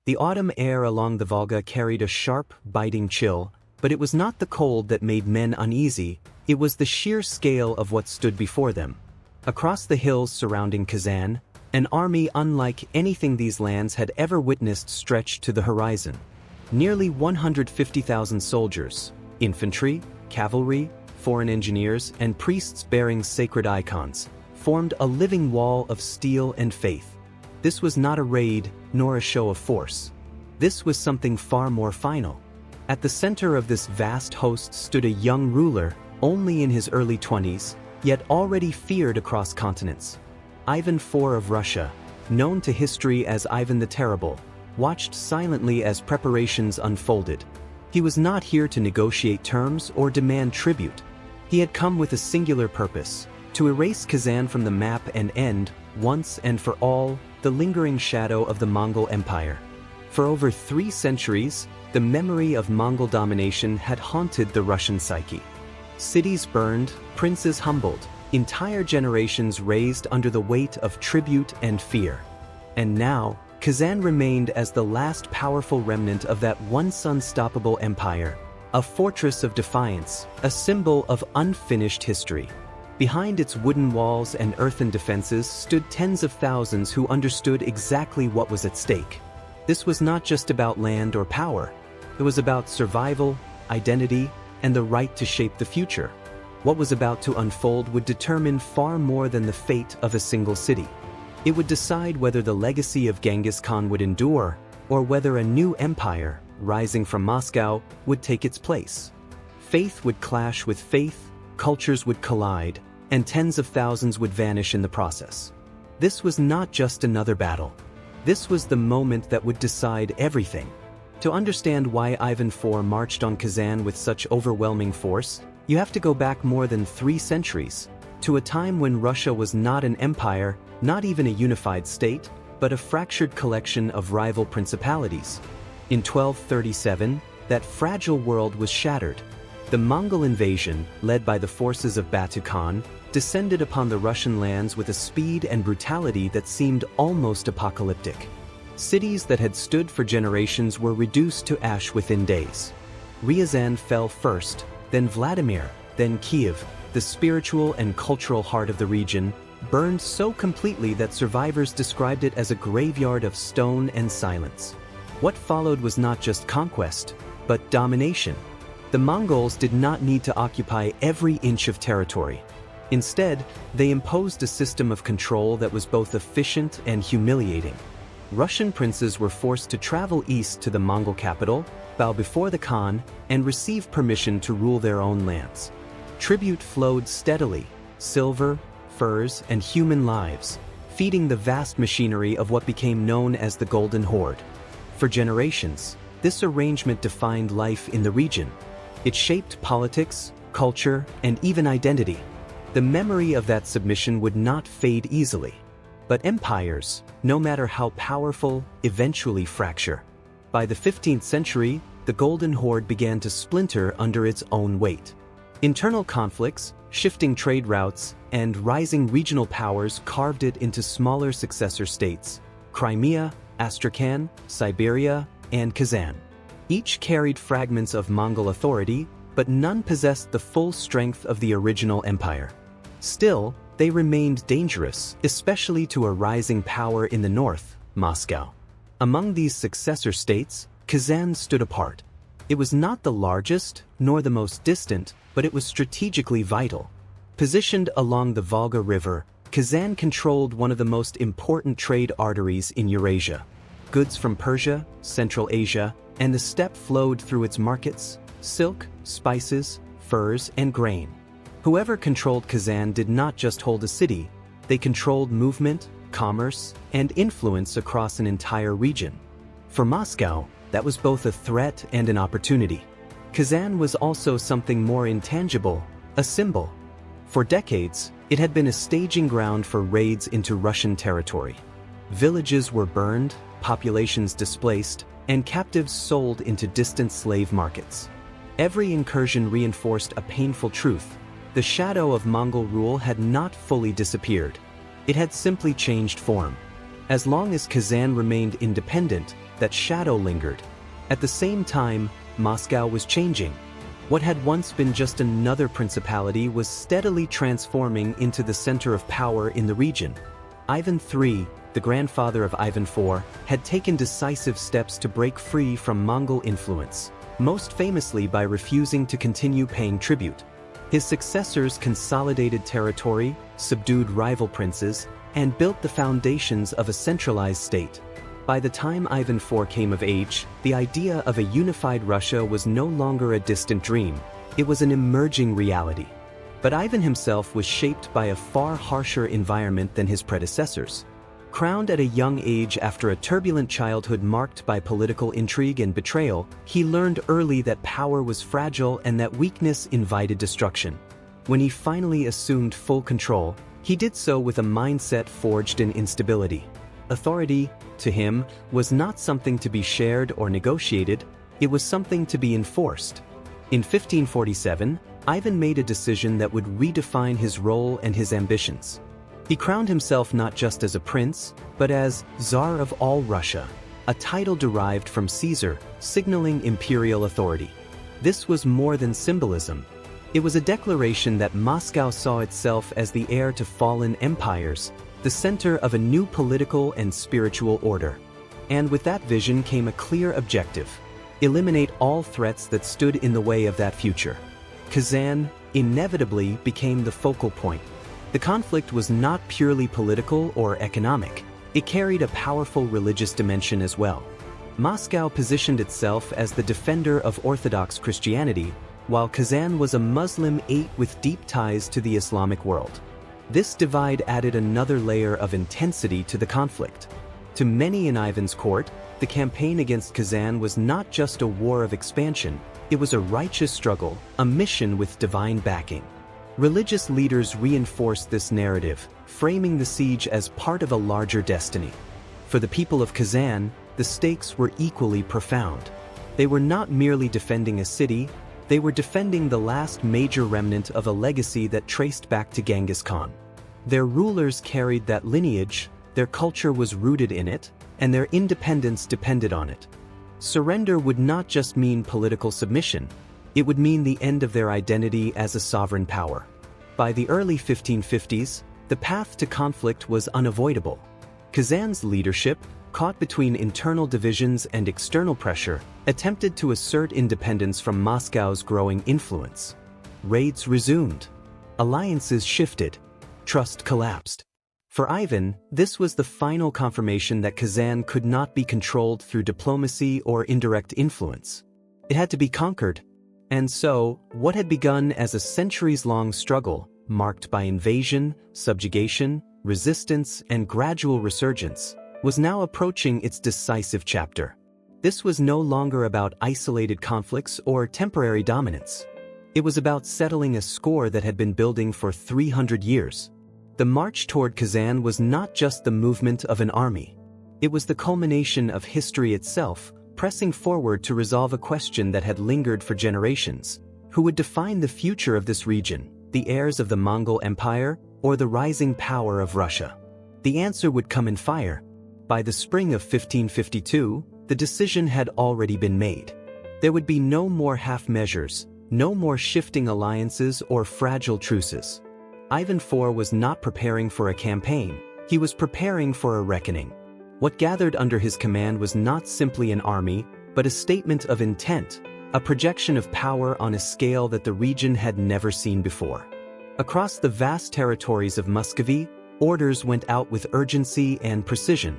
The autumn air along the Volga carried a sharp, biting chill, but it was not the cold that made men uneasy, it was the sheer scale of what stood before them. Across the hills surrounding Kazan, an army unlike anything these lands had ever witnessed stretched to the horizon. Nearly 150,000 soldiers, infantry, cavalry, foreign engineers, and priests bearing sacred icons, formed a living wall of steel and faith. This was not a raid, nor a show of force. This was something far more final. At the center of this vast host stood a young ruler, only in his early 20s, yet already feared across continents. Ivan IV of Russia, known to history as Ivan the Terrible, watched silently as preparations unfolded. He was not here to negotiate terms or demand tribute. He had come with a singular purpose: to erase Kazan from the map and end, once and for all, the lingering shadow of the Mongol Empire. For over 3 centuries, the memory of Mongol domination had haunted the Russian psyche. Cities burned, princes humbled, entire generations raised under the weight of tribute and fear. And now, Kazan remained as the last powerful remnant of that once unstoppable empire, a fortress of defiance, a symbol of unfinished history. Behind its wooden walls and earthen defenses stood tens of thousands who understood exactly what was at stake. This was not just about land or power. It was about survival, identity, and the right to shape the future. What was about to unfold would determine far more than the fate of a single city. It would decide whether the legacy of Genghis Khan would endure, or whether a new empire, rising from Moscow, would take its place. Faith would clash with faith, cultures would collide, and tens of thousands would vanish in the process. This was not just another battle. This was the moment that would decide everything. To understand why Ivan IV marched on Kazan with such overwhelming force, you have to go back more than 3 centuries, to a time when Russia was not an empire, not even a unified state, but a fractured collection of rival principalities. In 1237, that fragile world was shattered. The Mongol invasion, led by the forces of Batu Khan, descended upon the Russian lands with a speed and brutality that seemed almost apocalyptic. Cities that had stood for generations were reduced to ash within days. Ryazan fell first, then Vladimir, then Kiev, the spiritual and cultural heart of the region, burned so completely that survivors described it as a graveyard of stone and silence. What followed was not just conquest, but domination. The Mongols did not need to occupy every inch of territory. Instead, they imposed a system of control that was both efficient and humiliating. Russian princes were forced to travel east to the Mongol capital, bow before the Khan, and receive permission to rule their own lands. Tribute flowed steadily: silver, furs, and human lives, feeding the vast machinery of what became known as the Golden Horde. For generations, this arrangement defined life in the region. It shaped politics, culture, and even identity. The memory of that submission would not fade easily. But empires, no matter how powerful, eventually fracture. By the 15th century, the Golden Horde began to splinter under its own weight. Internal conflicts, shifting trade routes, and rising regional powers carved it into smaller successor states: Crimea, Astrakhan, Siberia, and Kazan. Each carried fragments of Mongol authority, but none possessed the full strength of the original empire. Still, they remained dangerous, especially to a rising power in the north, Moscow. Among these successor states, Kazan stood apart. It was not the largest, nor the most distant, but it was strategically vital. Positioned along the Volga River, Kazan controlled one of the most important trade arteries in Eurasia. Goods from Persia, Central Asia, and the steppe flowed through its markets: silk, spices, furs, and grain. Whoever controlled Kazan did not just hold a city, they controlled movement, commerce, and influence across an entire region. For Moscow, that was both a threat and an opportunity. Kazan was also something more intangible, a symbol. For decades, it had been a staging ground for raids into Russian territory. Villages were burned, populations displaced, and captives sold into distant slave markets. Every incursion reinforced a painful truth: the shadow of Mongol rule had not fully disappeared. It had simply changed form. As long as Kazan remained independent, that shadow lingered. At the same time, Moscow was changing. What had once been just another principality was steadily transforming into the center of power in the region. Ivan III, the grandfather of Ivan IV, had taken decisive steps to break free from Mongol influence, most famously by refusing to continue paying tribute. His successors consolidated territory, subdued rival princes, and built the foundations of a centralized state. By the time Ivan IV came of age, the idea of a unified Russia was no longer a distant dream. It was an emerging reality. But Ivan himself was shaped by a far harsher environment than his predecessors. Crowned at a young age after a turbulent childhood marked by political intrigue and betrayal, he learned early that power was fragile and that weakness invited destruction. When he finally assumed full control, he did so with a mindset forged in instability. Authority, to him, was not something to be shared or negotiated, it was something to be enforced. In 1547, Ivan made a decision that would redefine his role and his ambitions. He crowned himself not just as a prince, but as Tsar of all Russia, a title derived from Caesar, signaling imperial authority. This was more than symbolism. It was a declaration that Moscow saw itself as the heir to fallen empires, the center of a new political and spiritual order. And with that vision came a clear objective: eliminate all threats that stood in the way of that future. Kazan inevitably became the focal point. The conflict was not purely political or economic. It carried a powerful religious dimension as well. Moscow positioned itself as the defender of Orthodox Christianity, while Kazan was a Muslim state with deep ties to the Islamic world. This divide added another layer of intensity to the conflict. To many in Ivan's court, the campaign against Kazan was not just a war of expansion, it was a righteous struggle, a mission with divine backing. Religious leaders reinforced this narrative, framing the siege as part of a larger destiny. For the people of Kazan, the stakes were equally profound. They were not merely defending a city, they were defending the last major remnant of a legacy that traced back to Genghis Khan. Their rulers carried that lineage, their culture was rooted in it, and their independence depended on it. Surrender would not just mean political submission, it would mean the end of their identity as a sovereign power. By the early 1550s, the path to conflict was unavoidable. Kazan's leadership, caught between internal divisions and external pressure, attempted to assert independence from Moscow's growing influence. Raids resumed. Alliances shifted. Trust collapsed. For Ivan, this was the final confirmation that Kazan could not be controlled through diplomacy or indirect influence. It had to be conquered. And so, what had begun as a centuries-long struggle, marked by invasion, subjugation, resistance, and gradual resurgence, was now approaching its decisive chapter. This was no longer about isolated conflicts or temporary dominance. It was about settling a score that had been building for 300 years. The march toward Kazan was not just the movement of an army. It was the culmination of history itself, pressing forward to resolve a question that had lingered for generations. Who would define the future of this region, the heirs of the Mongol Empire, or the rising power of Russia? The answer would come in fire. By the spring of 1552, the decision had already been made. There would be no more half measures, no more shifting alliances or fragile truces. Ivan IV was not preparing for a campaign, he was preparing for a reckoning. What gathered under his command was not simply an army, but a statement of intent, a projection of power on a scale that the region had never seen before. Across the vast territories of Muscovy, orders went out with urgency and precision.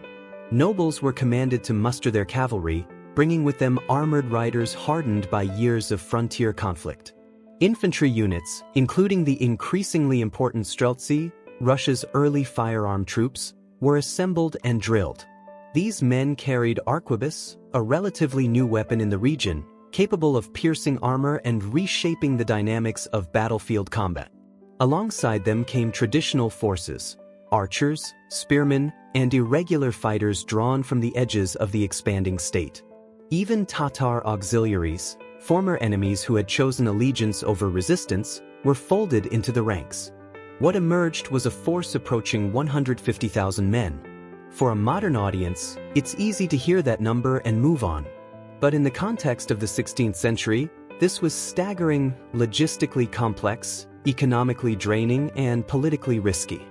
Nobles were commanded to muster their cavalry, bringing with them armored riders hardened by years of frontier conflict. Infantry units, including the increasingly important streltsy, Russia's early firearm troops, were assembled and drilled. These men carried arquebus, a relatively new weapon in the region, capable of piercing armor and reshaping the dynamics of battlefield combat. Alongside them came traditional forces, archers, spearmen, and irregular fighters drawn from the edges of the expanding state. Even Tatar auxiliaries, former enemies who had chosen allegiance over resistance, were folded into the ranks. What emerged was a force approaching 150,000 men. For a modern audience, it's easy to hear that number and move on. But in the context of the 16th century, this was staggering, logistically complex, economically draining, and politically risky.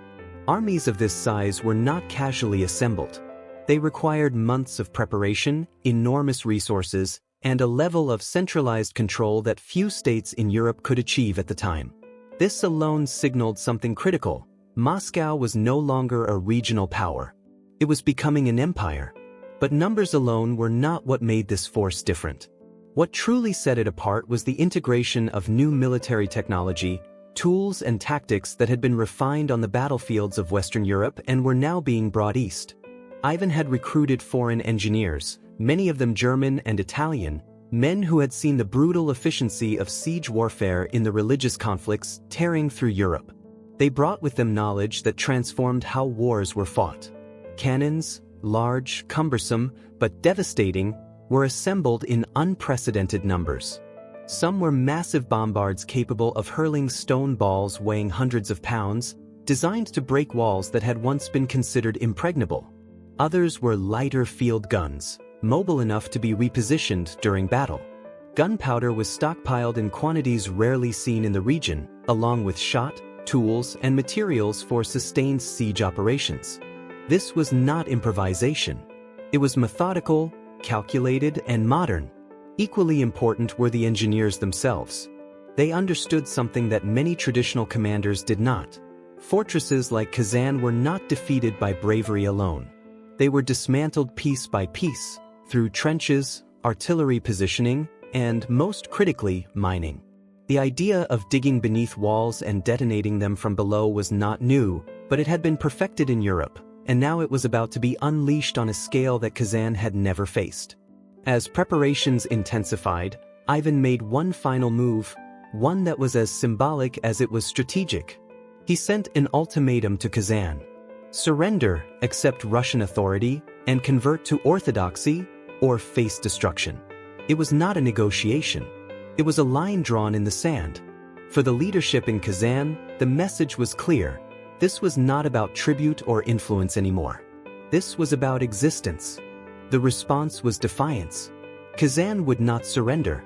Armies of this size were not casually assembled. They required months of preparation, enormous resources, and a level of centralized control that few states in Europe could achieve at the time. This alone signaled something critical. Moscow was no longer a regional power. It was becoming an empire. But numbers alone were not what made this force different. What truly set it apart was the integration of new military technology, tools and tactics that had been refined on the battlefields of Western Europe and were now being brought east. Ivan had recruited foreign engineers, many of them German and Italian, men who had seen the brutal efficiency of siege warfare in the religious conflicts tearing through Europe. They brought with them knowledge that transformed how wars were fought. Cannons, large, cumbersome, but devastating, were assembled in unprecedented numbers. Some were massive bombards capable of hurling stone balls weighing hundreds of pounds, designed to break walls that had once been considered impregnable. Others were lighter field guns, mobile enough to be repositioned during battle. Gunpowder was stockpiled in quantities rarely seen in the region, along with shot, tools, and materials for sustained siege operations. This was not improvisation. It was methodical, calculated, and modern. Equally important were the engineers themselves. They understood something that many traditional commanders did not. Fortresses like Kazan were not defeated by bravery alone. They were dismantled piece by piece, through trenches, artillery positioning, and, most critically, mining. The idea of digging beneath walls and detonating them from below was not new, but it had been perfected in Europe, and now it was about to be unleashed on a scale that Kazan had never faced. As preparations intensified, Ivan made one final move, one that was as symbolic as it was strategic. He sent an ultimatum to Kazan. Surrender, accept Russian authority, and convert to orthodoxy, or face destruction. It was not a negotiation. It was a line drawn in the sand. For the leadership in Kazan, the message was clear. This was not about tribute or influence anymore. This was about existence. The response was defiance. Kazan would not surrender.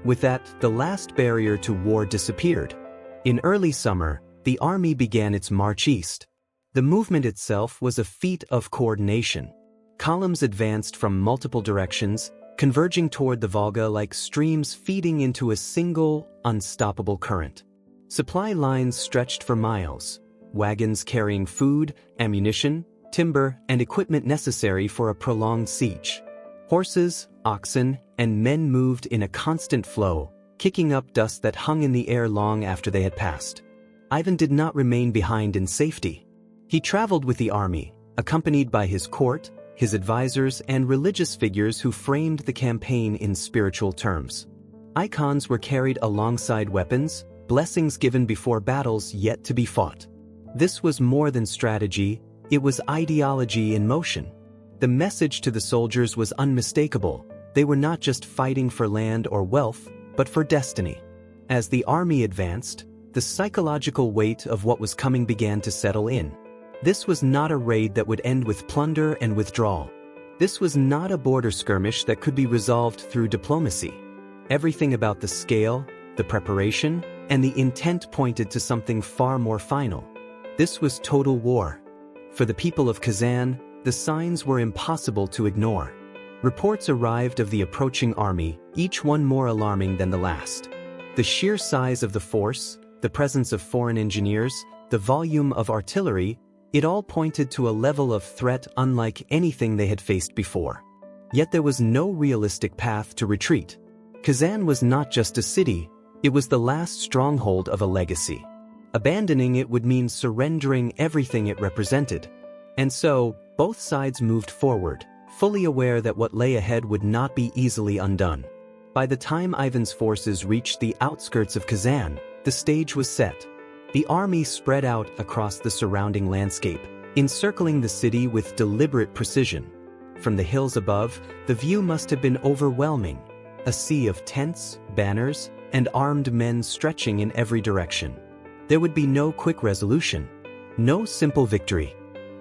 With that, the last barrier to war disappeared. In early summer, the army began its march east. The movement itself was a feat of coordination. Columns advanced from multiple directions, converging toward the Volga like streams feeding into a single, unstoppable current. Supply lines stretched for miles, wagons carrying food, ammunition, timber, and equipment necessary for a prolonged siege. Horses, oxen, and men moved in a constant flow, kicking up dust that hung in the air long after they had passed. Ivan did not remain behind in safety. He traveled with the army, accompanied by his court, his advisors, and religious figures who framed the campaign in spiritual terms. Icons were carried alongside weapons, blessings given before battles yet to be fought. This was more than strategy, it was ideology in motion. The message to the soldiers was unmistakable. They were not just fighting for land or wealth, but for destiny. As the army advanced, the psychological weight of what was coming began to settle in. This was not a raid that would end with plunder and withdrawal. This was not a border skirmish that could be resolved through diplomacy. Everything about the scale, the preparation, and the intent pointed to something far more final. This was total war. For the people of Kazan, the signs were impossible to ignore. Reports arrived of the approaching army, each one more alarming than the last. The sheer size of the force, the presence of foreign engineers, the volume of artillery, it all pointed to a level of threat unlike anything they had faced before. Yet there was no realistic path to retreat. Kazan was not just a city, it was the last stronghold of a legacy. Abandoning it would mean surrendering everything it represented. And so, both sides moved forward, fully aware that what lay ahead would not be easily undone. By the time Ivan's forces reached the outskirts of Kazan, the stage was set. The army spread out across the surrounding landscape, encircling the city with deliberate precision. From the hills above, the view must have been overwhelming, a sea of tents, banners, and armed men stretching in every direction. There would be no quick resolution, no simple victory.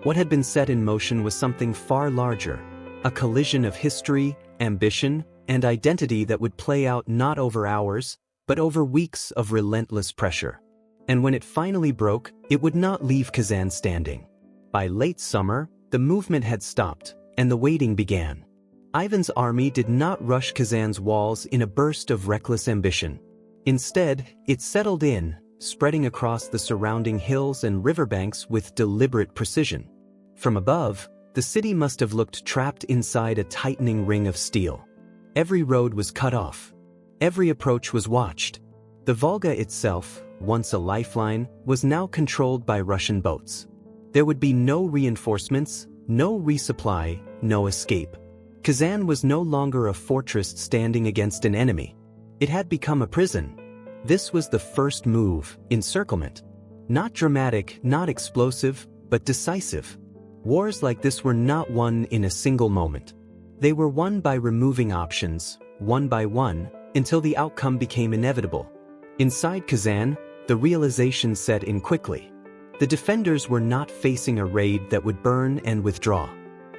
What had been set in motion was something far larger, a collision of history, ambition, and identity that would play out not over hours, but over weeks of relentless pressure. And when it finally broke, it would not leave Kazan standing. By late summer, the movement had stopped, and the waiting began. Ivan's army did not rush Kazan's walls in a burst of reckless ambition. Instead, it settled in, spreading across the surrounding hills and riverbanks with deliberate precision. From above, the city must have looked trapped inside a tightening ring of steel. Every road was cut off. Every approach was watched. The Volga itself, once a lifeline, was now controlled by Russian boats. There would be no reinforcements, no resupply, no escape. Kazan was no longer a fortress standing against an enemy. It had become a prison. This was the first move, encirclement. Not dramatic, not explosive, but decisive. Wars like this were not won in a single moment. They were won by removing options, one by one, until the outcome became inevitable. Inside Kazan, the realization set in quickly. The defenders were not facing a raid that would burn and withdraw.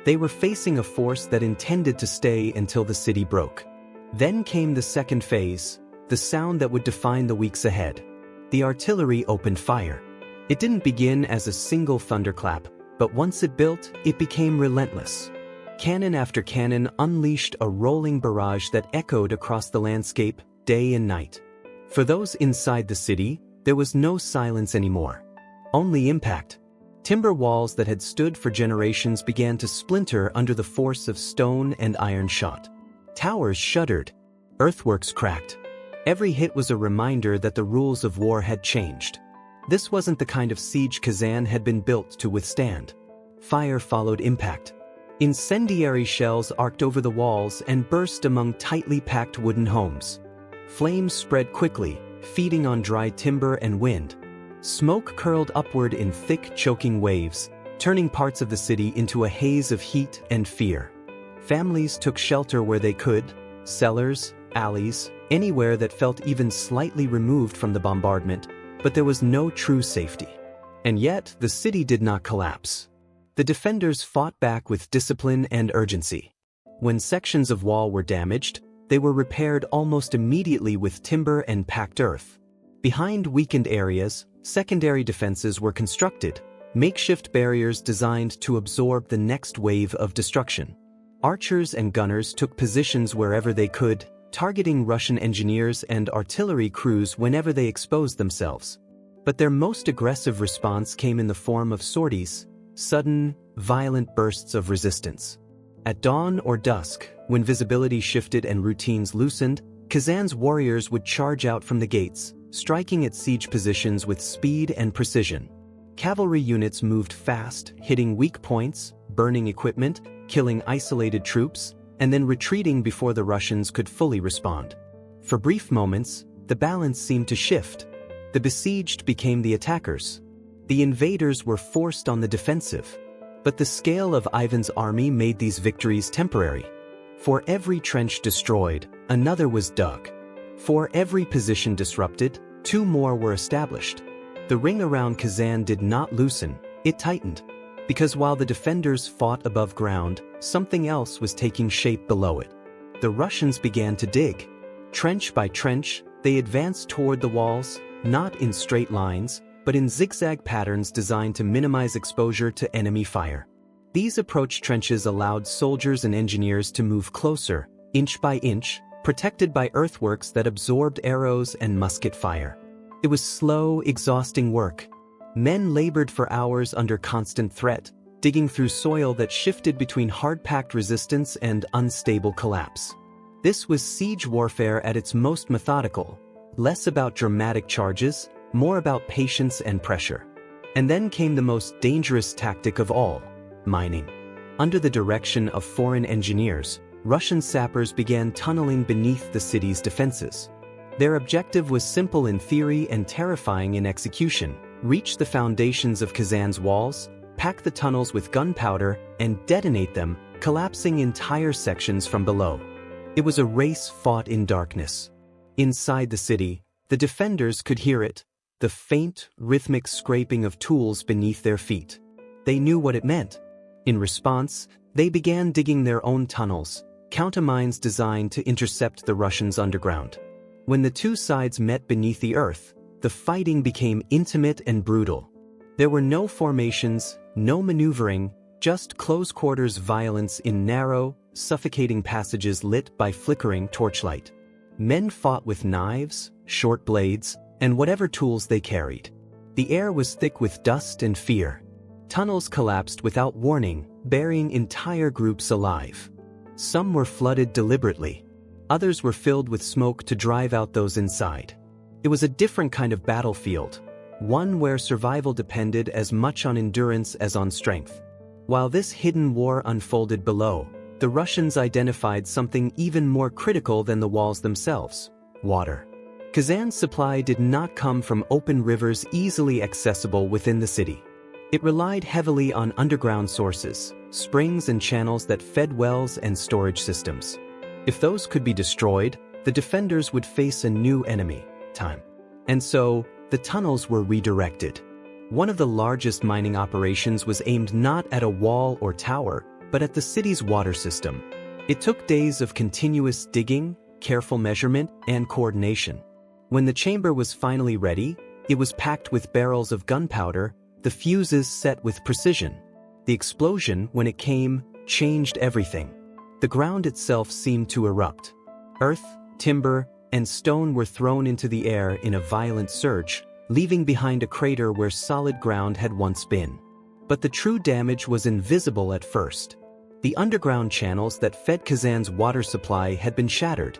They were facing a force that intended to stay until the city broke. Then came the second phase, the sound that would define the weeks ahead. The artillery opened fire. It didn't begin as a single thunderclap, but once it built, it became relentless. Cannon after cannon unleashed a rolling barrage that echoed across the landscape, day and night. For those inside the city, there was no silence anymore. Only impact. Timber walls that had stood for generations began to splinter under the force of stone and iron shot. Towers shuddered. Earthworks cracked. Every hit was a reminder that the rules of war had changed. This wasn't the kind of siege Kazan had been built to withstand. Fire followed impact. Incendiary shells arced over the walls and burst among tightly packed wooden homes. Flames spread quickly, feeding on dry timber and wind. Smoke curled upward in thick, choking waves, turning parts of the city into a haze of heat and fear. Families took shelter where they could, cellars, alleys, anywhere that felt even slightly removed from the bombardment, but there was no true safety. And yet, the city did not collapse. The defenders fought back with discipline and urgency. When sections of wall were damaged, they were repaired almost immediately with timber and packed earth. Behind weakened areas, secondary defenses were constructed, makeshift barriers designed to absorb the next wave of destruction. Archers and gunners took positions wherever they could, targeting Russian engineers and artillery crews whenever they exposed themselves. But their most aggressive response came in the form of sorties, sudden, violent bursts of resistance. At dawn or dusk, when visibility shifted and routines loosened, Kazan's warriors would charge out from the gates, striking at siege positions with speed and precision. Cavalry units moved fast, hitting weak points, burning equipment, killing isolated troops, and then retreating before the Russians could fully respond. For brief moments, the balance seemed to shift. The besieged became the attackers. The invaders were forced on the defensive. But the scale of Ivan's army made these victories temporary. For every trench destroyed, another was dug. For every position disrupted, two more were established. The ring around Kazan did not loosen, it tightened. Because while the defenders fought above ground, something else was taking shape below it. The Russians began to dig. Trench by trench, they advanced toward the walls, not in straight lines, but in zigzag patterns designed to minimize exposure to enemy fire. These approach trenches allowed soldiers and engineers to move closer, inch by inch, protected by earthworks that absorbed arrows and musket fire. It was slow, exhausting work. Men labored for hours under constant threat, digging through soil that shifted between hard-packed resistance and unstable collapse. This was siege warfare at its most methodical, less about dramatic charges, more about patience and pressure. And then came the most dangerous tactic of all, mining. Under the direction of foreign engineers, Russian sappers began tunneling beneath the city's defenses. Their objective was simple in theory and terrifying in execution: reach the foundations of Kazan's walls, pack the tunnels with gunpowder, and detonate them, collapsing entire sections from below. It was a race fought in darkness. Inside the city, the defenders could hear it, the faint, rhythmic scraping of tools beneath their feet. They knew what it meant. In response, they began digging their own tunnels, countermines designed to intercept the Russians underground. When the two sides met beneath the earth, the fighting became intimate and brutal. There were no formations, no maneuvering, just close-quarters violence in narrow, suffocating passages lit by flickering torchlight. Men fought with knives, short blades, and whatever tools they carried. The air was thick with dust and fear. Tunnels collapsed without warning, burying entire groups alive. Some were flooded deliberately. Others were filled with smoke to drive out those inside. It was a different kind of battlefield, one where survival depended as much on endurance as on strength. While this hidden war unfolded below, the Russians identified something even more critical than the walls themselves: water. Kazan's supply did not come from open rivers easily accessible within the city. It relied heavily on underground sources, springs and channels that fed wells and storage systems. If those could be destroyed, the defenders would face a new enemy: time. And so, the tunnels were redirected. One of the largest mining operations was aimed not at a wall or tower, but at the city's water system. It took days of continuous digging, careful measurement, and coordination. When the chamber was finally ready, it was packed with barrels of gunpowder, the fuses set with precision. The explosion, when it came, changed everything. The ground itself seemed to erupt. Earth, timber, and stone were thrown into the air in a violent surge, leaving behind a crater where solid ground had once been. But the true damage was invisible at first. The underground channels that fed Kazan's water supply had been shattered.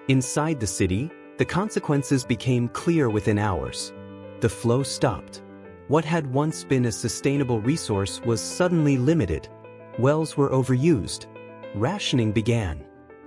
Inside the city, the consequences became clear within hours. The flow stopped. What had once been a sustainable resource was suddenly limited. Wells were overused. Rationing began.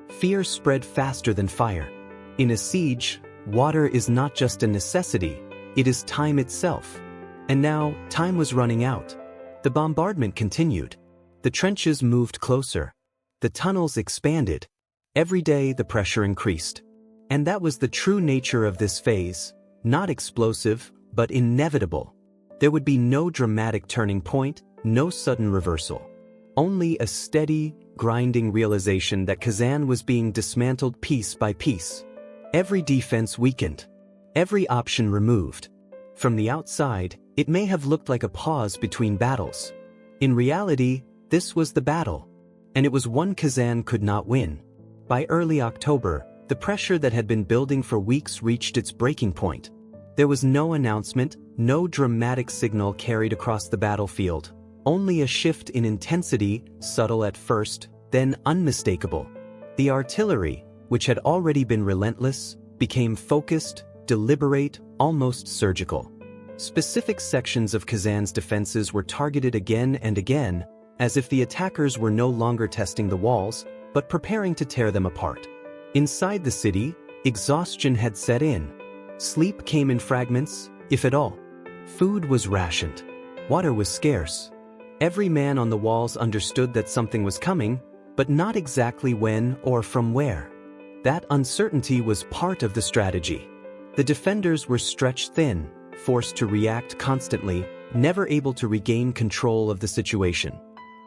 Fear spread faster than fire. In a siege, water is not just a necessity, it is time itself. And now, time was running out. The bombardment continued. The trenches moved closer. The tunnels expanded. Every day the pressure increased. And that was the true nature of this phase, not explosive, but inevitable. There would be no dramatic turning point, no sudden reversal. Only a steady, grinding realization that Kazan was being dismantled piece by piece. Every defense weakened. Every option removed. From the outside, it may have looked like a pause between battles. In reality, this was the battle. And it was one Kazan could not win. By early October, the pressure that had been building for weeks reached its breaking point. There was no announcement, no dramatic signal carried across the battlefield. Only a shift in intensity, subtle at first, then unmistakable. The artillery, which had already been relentless, became focused, deliberate, almost surgical. Specific sections of Kazan's defenses were targeted again and again, as if the attackers were no longer testing the walls, but preparing to tear them apart. Inside the city, exhaustion had set in. Sleep came in fragments, if at all. Food was rationed. Water was scarce. Every man on the walls understood that something was coming, but not exactly when or from where. That uncertainty was part of the strategy. The defenders were stretched thin, forced to react constantly, never able to regain control of the situation.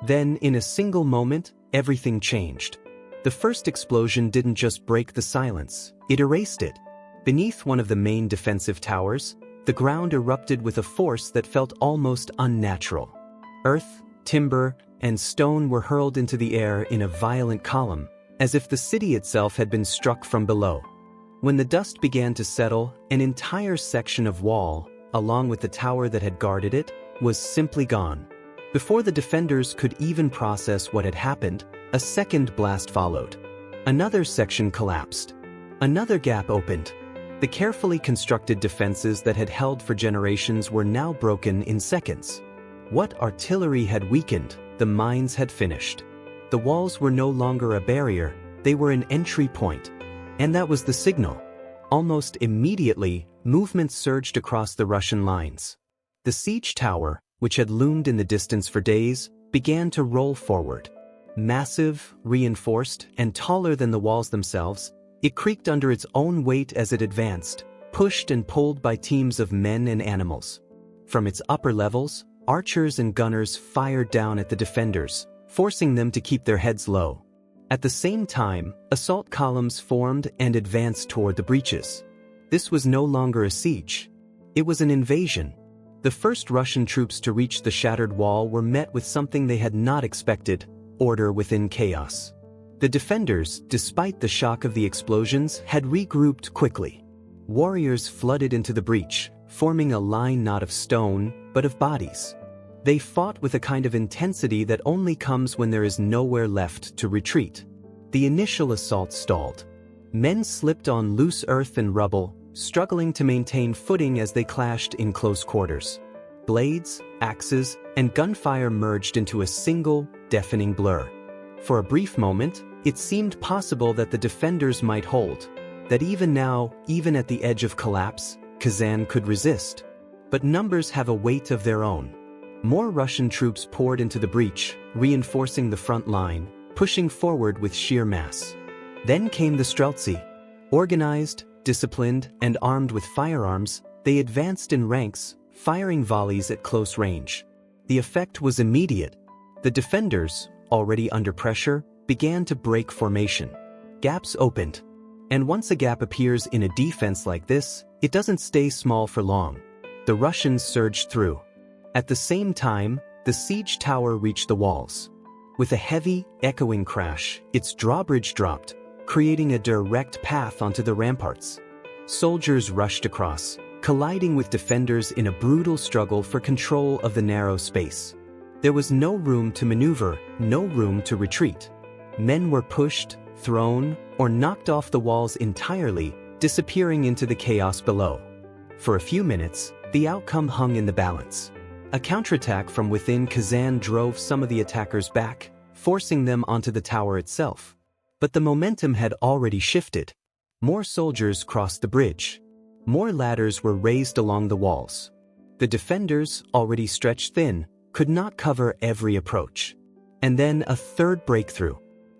Then, in a single moment, everything changed. The first explosion didn't just break the silence, it erased it. Beneath one of the main defensive towers, the ground erupted with a force that felt almost unnatural. Earth, timber, and stone were hurled into the air in a violent column, as if the city itself had been struck from below. When the dust began to settle, an entire section of wall, along with the tower that had guarded it, was simply gone. Before the defenders could even process what had happened, a second blast followed. Another section collapsed. Another gap opened. The carefully constructed defenses that had held for generations were now broken in seconds. What artillery had weakened, the mines had finished. The walls were no longer a barrier, they were an entry point. And that was the signal. Almost immediately, movement surged across the Russian lines. The siege tower, which had loomed in the distance for days, began to roll forward. Massive, reinforced, and taller than the walls themselves, it creaked under its own weight as it advanced, pushed and pulled by teams of men and animals. From its upper levels, archers and gunners fired down at the defenders, forcing them to keep their heads low. At the same time, assault columns formed and advanced toward the breaches. This was no longer a siege. It was an invasion. The first Russian troops to reach the shattered wall were met with something they had not expected: order within chaos. The defenders, despite the shock of the explosions, had regrouped quickly. Warriors flooded into the breach, forming a line not of stone, but of bodies. They fought with a kind of intensity that only comes when there is nowhere left to retreat. The initial assault stalled. Men slipped on loose earth and rubble, struggling to maintain footing as they clashed in close quarters. Blades, axes, and gunfire merged into a single, deafening blur. For a brief moment, it seemed possible that the defenders might hold, that even now, even at the edge of collapse, Kazan could resist. But numbers have a weight of their own. More Russian troops poured into the breach, reinforcing the front line, pushing forward with sheer mass. Then came the Streltsy. Organized, disciplined, and armed with firearms, they advanced in ranks, firing volleys at close range. The effect was immediate. The defenders, already under pressure, began to break formation. Gaps opened. And once a gap appears in a defense like this, it doesn't stay small for long. The Russians surged through. At the same time, the siege tower reached the walls. With a heavy, echoing crash, its drawbridge dropped, creating a direct path onto the ramparts. Soldiers rushed across, colliding with defenders in a brutal struggle for control of the narrow space. There was no room to maneuver, no room to retreat. Men were pushed, thrown, or knocked off the walls entirely, disappearing into the chaos below. For a few minutes, the outcome hung in the balance. A counterattack from within Kazan drove some of the attackers back, forcing them onto the tower itself. But the momentum had already shifted. More soldiers crossed the bridge. More ladders were raised along the walls. The defenders, already stretched thin, could not cover every approach. And then a third breakthrough.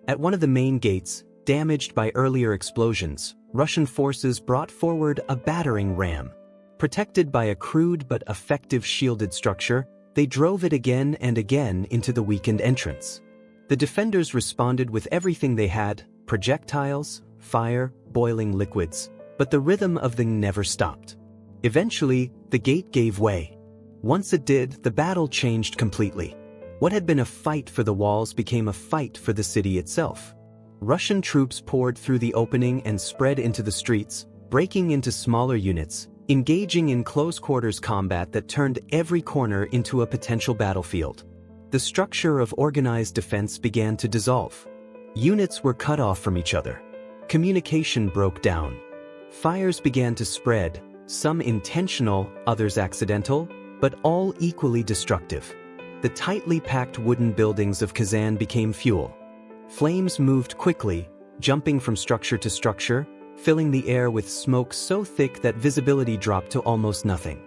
At one of the main gates, damaged by earlier explosions, Russian forces brought forward a battering ram. Protected by a crude but effective shielded structure, they drove it again and again into the weakened entrance. The defenders responded with everything they had: projectiles, fire, boiling liquids, but the rhythm of the never stopped. Eventually, the gate gave way. Once it did, the battle changed completely. What had been a fight for the walls became a fight for the city itself. Russian troops poured through the opening and spread into the streets, breaking into smaller units, engaging in close-quarters combat that turned every corner into a potential battlefield. The structure of organized defense began to dissolve. Units were cut off from each other. Communication broke down. Fires began to spread, some intentional, others accidental, but all equally destructive. The tightly packed wooden buildings of Kazan became fuel. Flames moved quickly, jumping from structure to structure, filling the air with smoke so thick that visibility dropped to almost nothing.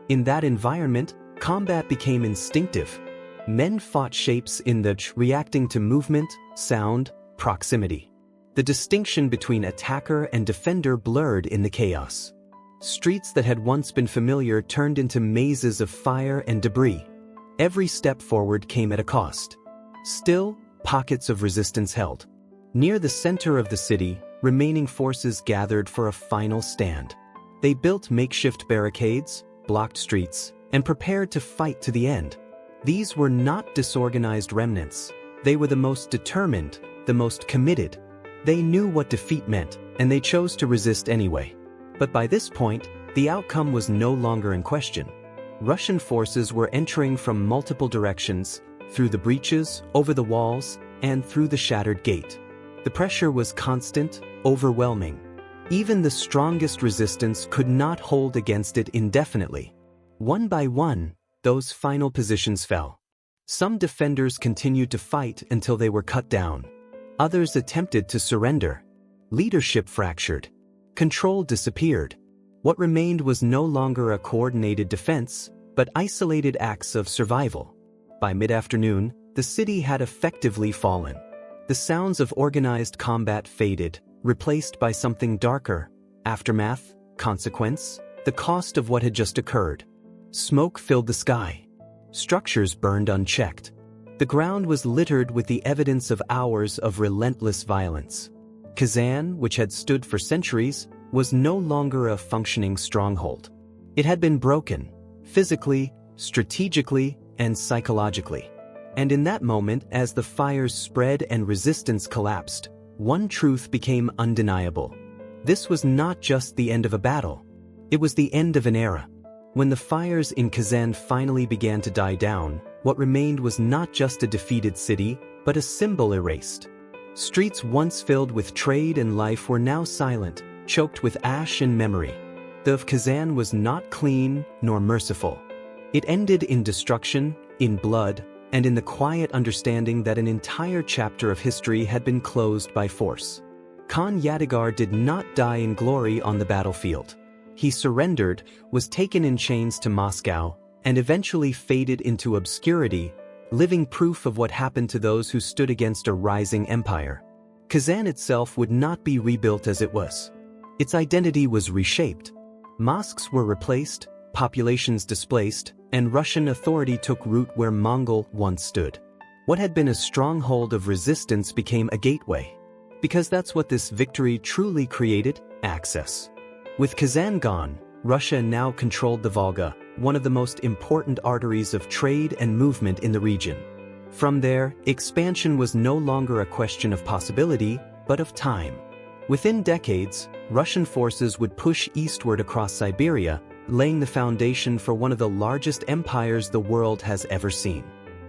In that environment, combat became instinctive. Men fought shapes in the reacting to movement, sound, proximity. The distinction between attacker and defender blurred in the chaos. Streets that had once been familiar turned into mazes of fire and debris. Every step forward came at a cost. Still, pockets of resistance held. Near the center of the city, remaining forces gathered for a final stand. They built makeshift barricades, blocked streets, and prepared to fight to the end. These were not disorganized remnants. They were the most determined, the most committed. They knew what defeat meant, and they chose to resist anyway. But by this point, the outcome was no longer in question. Russian forces were entering from multiple directions, through the breaches, over the walls, and through the shattered gate. The pressure was constant, overwhelming. Even the strongest resistance could not hold against it indefinitely. One by one, those final positions fell. Some defenders continued to fight until they were cut down. Others attempted to surrender. Leadership fractured. Control disappeared. What remained was no longer a coordinated defense, but isolated acts of survival. By mid-afternoon, the city had effectively fallen. The sounds of organized combat faded, replaced by something darker: aftermath, consequence, the cost of what had just occurred. Smoke filled the sky. structures burned unchecked. The ground was littered with the evidence of hours of relentless violence. Kazan, which had stood for centuries, was no longer a functioning stronghold. It had been broken, physically, strategically, and psychologically. And in that moment, as the fires spread and resistance collapsed, one truth became undeniable. This was not just the end of a battle. It was the end of an era. When the fires in Kazan finally began to die down, what remained was not just a defeated city, but a symbol erased. Streets once filled with trade and life were now silent, choked with ash and memory. The of Kazan was not clean nor merciful. It ended in destruction, in blood, and in the quiet understanding that an entire chapter of history had been closed by force. Khan Yadigar did not die in glory on the battlefield. He surrendered, was taken in chains to Moscow, and eventually faded into obscurity, living proof of what happened to those who stood against a rising empire. Kazan itself would not be rebuilt as it was. Its identity was reshaped. Mosques were replaced, populations displaced, and Russian authority took root where Mongol once stood. What had been a stronghold of resistance became a gateway. Because that's what this victory truly created: access. With Kazan gone, Russia now controlled the Volga, one of the most important arteries of trade and movement in the region. From there, expansion was no longer a question of possibility, but of time. Within decades, Russian forces would push eastward across Siberia, laying the foundation for one of the largest empires the world has ever seen.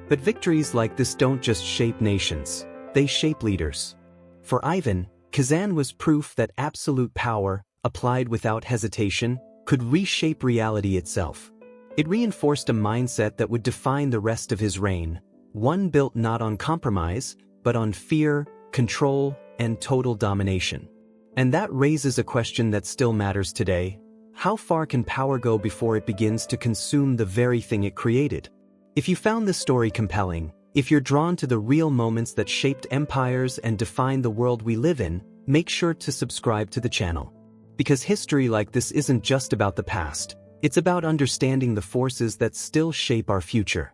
But victories like this don't just shape nations, they shape leaders. For Ivan, Kazan was proof that absolute power, applied without hesitation, could reshape reality itself. It reinforced a mindset that would define the rest of his reign, one built not on compromise, but on fear, control, and total domination. And that raises a question that still matters today: how far can power go before it begins to consume the very thing it created? If you found this story compelling, if you're drawn to the real moments that shaped empires and defined the world we live in, make sure to subscribe to the channel. Because history like this isn't just about the past, it's about understanding the forces that still shape our future.